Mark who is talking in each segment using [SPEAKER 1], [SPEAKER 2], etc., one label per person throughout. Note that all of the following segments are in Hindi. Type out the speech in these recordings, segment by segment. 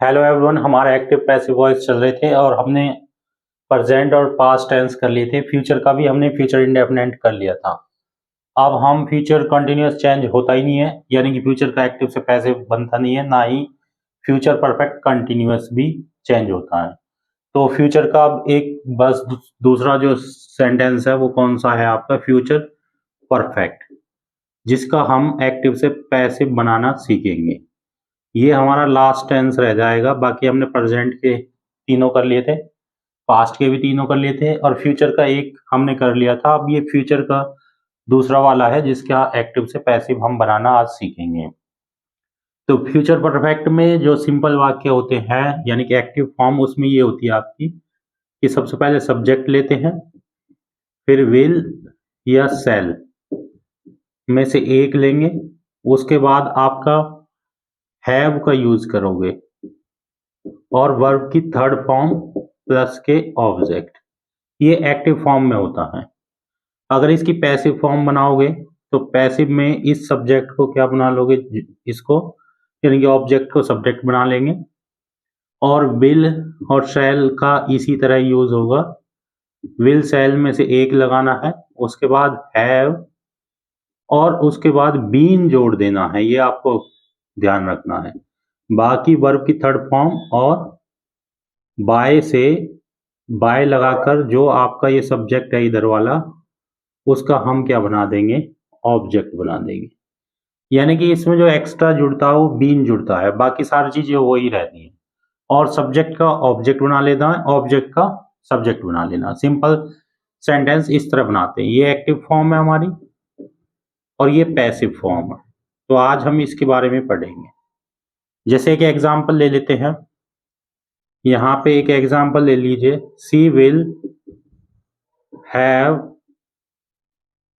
[SPEAKER 1] हेलो एवरीवन, हमारा एक्टिव पैसिव वॉइस चल रहे थे और हमने प्रेजेंट और पास्ट टेंस कर लिए थे। फ्यूचर का भी हमने फ्यूचर इंडेफिनिट कर लिया था। अब हम फ्यूचर कंटिन्यूअस चेंज होता ही नहीं है, यानी कि फ्यूचर का एक्टिव से पैसिव बनता नहीं है, ना ही फ्यूचर परफेक्ट कंटिन्यूअस भी चेंज होता है। तो फ्यूचर का अब एक बस दूसरा जो सेंटेंस है वो कौन सा है आपका, फ्यूचर परफेक्ट, जिसका हम एक्टिव से पैसिव बनाना सीखेंगे। ये हमारा लास्ट टेंस रह जाएगा। बाकी हमने प्रेजेंट के तीनों कर लिए थे, पास्ट के भी तीनों कर लिए थे और फ्यूचर का एक हमने कर लिया था। अब ये फ्यूचर का दूसरा वाला है जिसका एक्टिव से पैसिव हम बनाना आज सीखेंगे। तो फ्यूचर परफेक्ट में जो सिंपल वाक्य होते हैं यानी कि एक्टिव फॉर्म, उसमें ये होती है आपकी कि सबसे पहले सब्जेक्ट लेते हैं, फिर विल या शैल में से एक लेंगे, उसके बाद आपका हैव का यूज करोगे और वर्ब की थर्ड फॉर्म प्लस के ऑब्जेक्ट। ये एक्टिव फॉर्म में होता है। अगर इसकी पैसिव फॉर्म बनाओगे तो पैसिव में इस सब्जेक्ट को क्या बना लोगे, इसको यानी कि ऑब्जेक्ट को सब्जेक्ट बना लेंगे और विल और शैल का इसी तरह यूज होगा। विल शैल में से एक लगाना है, उसके बाद हैव और उसके बाद बीन जोड़ देना है, ये आपको ध्यान रखना है। बाकी वर्ब की थर्ड फॉर्म और बाय से बाय लगाकर जो आपका ये सब्जेक्ट है इधर वाला, उसका हम क्या बना देंगे, ऑब्जेक्ट बना देंगे। यानी कि इसमें जो एक्स्ट्रा जुड़ता है वो बीन जुड़ता है, बाकी सारी चीजें वही रहती हैं। और सब्जेक्ट का ऑब्जेक्ट बना लेना है, ऑब्जेक्ट का सब्जेक्ट बना लेना। सिंपल सेंटेंस इस तरह बनाते हैं। ये एक्टिव फॉर्म है हमारी और ये पैसिव फॉर्म है। तो आज हम इसके बारे में पढ़ेंगे। जैसे एक एग्जाम्पल ले लेते हैं, यहां पे एक एग्जाम्पल ले लीजिए, she will have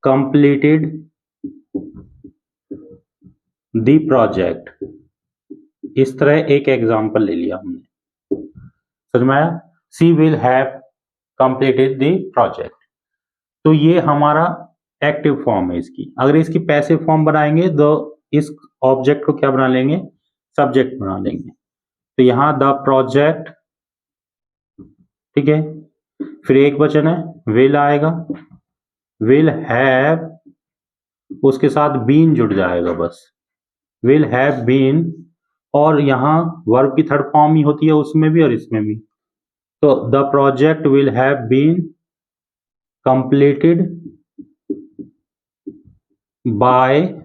[SPEAKER 1] completed the project। इस तरह एक एग्जांपल ले लिया हमने, समझ में आया। She will have completed the project। तो ये हमारा एक्टिव फॉर्म है इसकी। अगर इसकी पैसिव फॉर्म बनाएंगे तो इस ऑब्जेक्ट को क्या बना लेंगे, सब्जेक्ट बना लेंगे। तो यहां द प्रोजेक्ट, ठीक है, फिर एक वचन है, विल आएगा, विल हैव, उसके साथ बीन जुड़ जाएगा बस, विल हैव बीन, और यहां वर्ब की थर्ड फॉर्म ही होती है उसमें भी और इसमें भी। तो the project will have been completed by,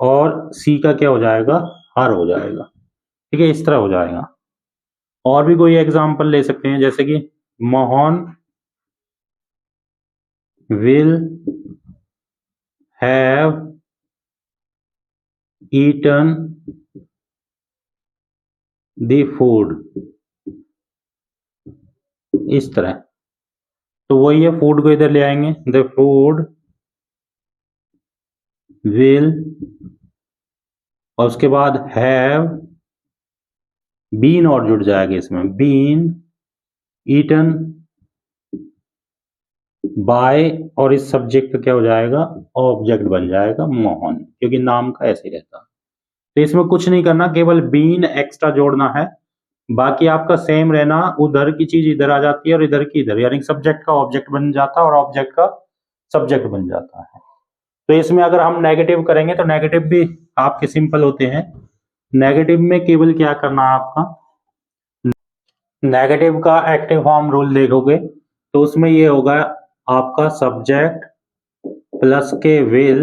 [SPEAKER 1] और सी का क्या हो जाएगा, हर हो जाएगा, ठीक है, इस तरह हो जाएगा। और भी कोई एग्जांपल ले सकते हैं, जैसे कि Mohan will have eaten the food, इस तरह। तो वही है, फूड को इधर ले आएंगे, द फूड विल, और उसके बाद हैव, बीन और जुड़ जाएगा इसमें, बीन ईटन बाय, और इस सब्जेक्ट का क्या हो जाएगा, ऑब्जेक्ट बन जाएगा मोहन, क्योंकि नाम का ऐसे ही रहता है। तो इसमें कुछ नहीं करना, केवल बीन एक्स्ट्रा जोड़ना है, बाकी आपका सेम रहना। उधर की चीज इधर आ जाती है और इधर की इधर, यानी सब्जेक्ट का ऑब्जेक्ट बन जाता है और ऑब्जेक्ट का सब्जेक्ट बन जाता है। तो इसमें अगर हम नेगेटिव करेंगे तो नेगेटिव भी आपके सिंपल होते हैं। नेगेटिव में केवल क्या करना है आपका, नेगेटिव का एक्टिव फॉर्म रूल देखोगे तो उसमें ये होगा आपका सब्जेक्ट प्लस के विल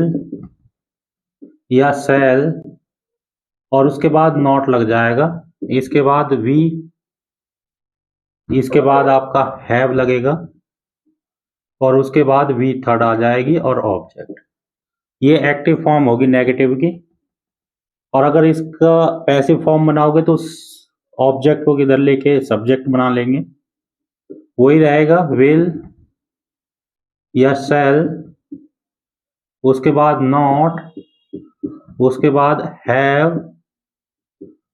[SPEAKER 1] या शैल, और उसके बाद नॉट लग जाएगा, इसके बाद वी, इसके बाद आपका हैव लगेगा और उसके बाद वी थर्ड आ जाएगी और ऑब्जेक्ट। ये एक्टिव फॉर्म होगी नेगेटिव की। और अगर इसका पैसिव फॉर्म बनाओगे तो ऑब्जेक्ट को किधर लेके सब्जेक्ट बना लेंगे, वही रहेगा, विल या शैल, उसके बाद नॉट, उसके बाद हैव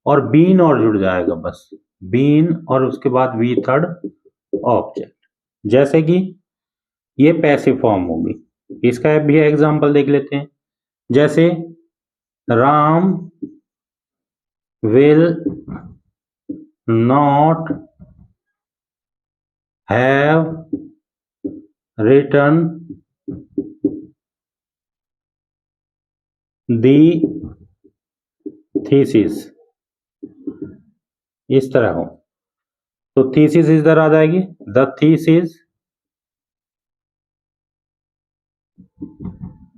[SPEAKER 1] और बीन और जुड़ जाएगा बस, बीन, और उसके बाद वी थर्ड ऑब्जेक्ट। जैसे कि ये पैसिव फॉर्म होगी। इसका भी एग्जांपल देख लेते हैं, जैसे Ram will not have written the thesis, इस तरह हो तो थीसिस इधर आ जाएगी, the thesis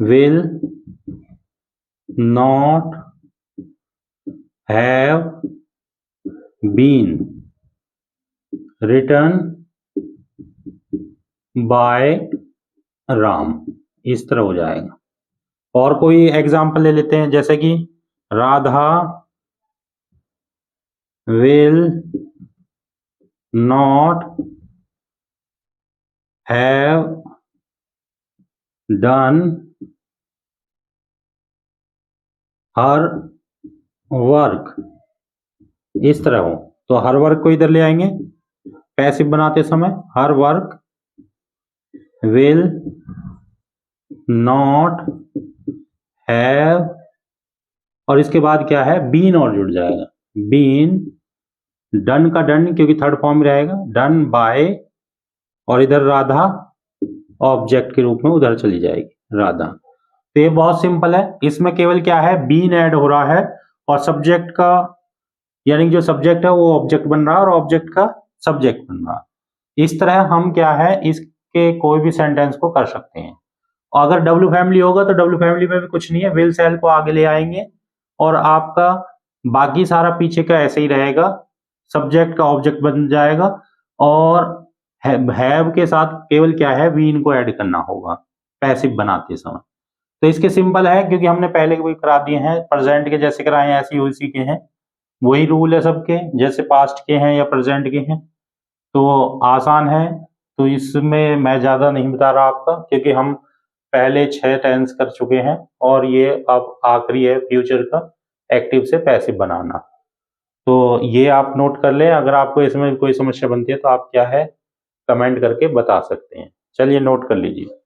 [SPEAKER 1] will not have been written by Ram, इस तरह हो जाएगा। और कोई एग्जाम्पल ले लेते हैं, जैसे कि Radha will not have done her work, इस तरह हो तो हर वर्क को इधर ले आएंगे पैसिव बनाते समय, her work will not have, और इसके बाद क्या है, बीन और जुड़ जाएगा, बीन, डन का डन क्योंकि थर्ड फॉर्म में रहेगा, डन बाय, और इधर राधा ऑब्जेक्ट के रूप में उधर चली जाएगी राधा। तो ये बहुत सिंपल है, इसमें केवल क्या है, बीन ऐड हो रहा है और सब्जेक्ट का, यानी जो सब्जेक्ट है वो ऑब्जेक्ट बन रहा है और ऑब्जेक्ट का सब्जेक्ट बन रहा है। इस तरह हम क्या है, इसके कोई भी सेंटेंस को कर सकते हैं। और अगर डब्ल्यू फैमिली होगा तो डब्ल्यू फैमिली में भी कुछ नहीं है, विल सेल को आगे ले आएंगे और आपका बाकी सारा पीछे का ऐसे ही रहेगा, सब्जेक्ट का ऑब्जेक्ट बन जाएगा और हैव के साथ केवल क्या है, बीन को ऐड करना होगा पैसिव बनाते समय। तो इसके सिंपल है क्योंकि हमने पहले भी करा दिए हैं, प्रेजेंट के जैसे कराए हैं ऐसे उसी के हैं, वही रूल है सबके, जैसे पास्ट के हैं या प्रेजेंट के हैं, तो आसान है। तो इसमें मैं ज़्यादा नहीं बता रहा आपका, क्योंकि हम पहले 6 टेंस कर चुके हैं और ये अब आखिरी है फ्यूचर का एक्टिव से पैसिव बनाना। तो ये आप नोट कर लें, अगर आपको इसमें कोई समस्या बनती है तो आप क्या है कमेंट करके बता सकते हैं। चलिए नोट कर लीजिए।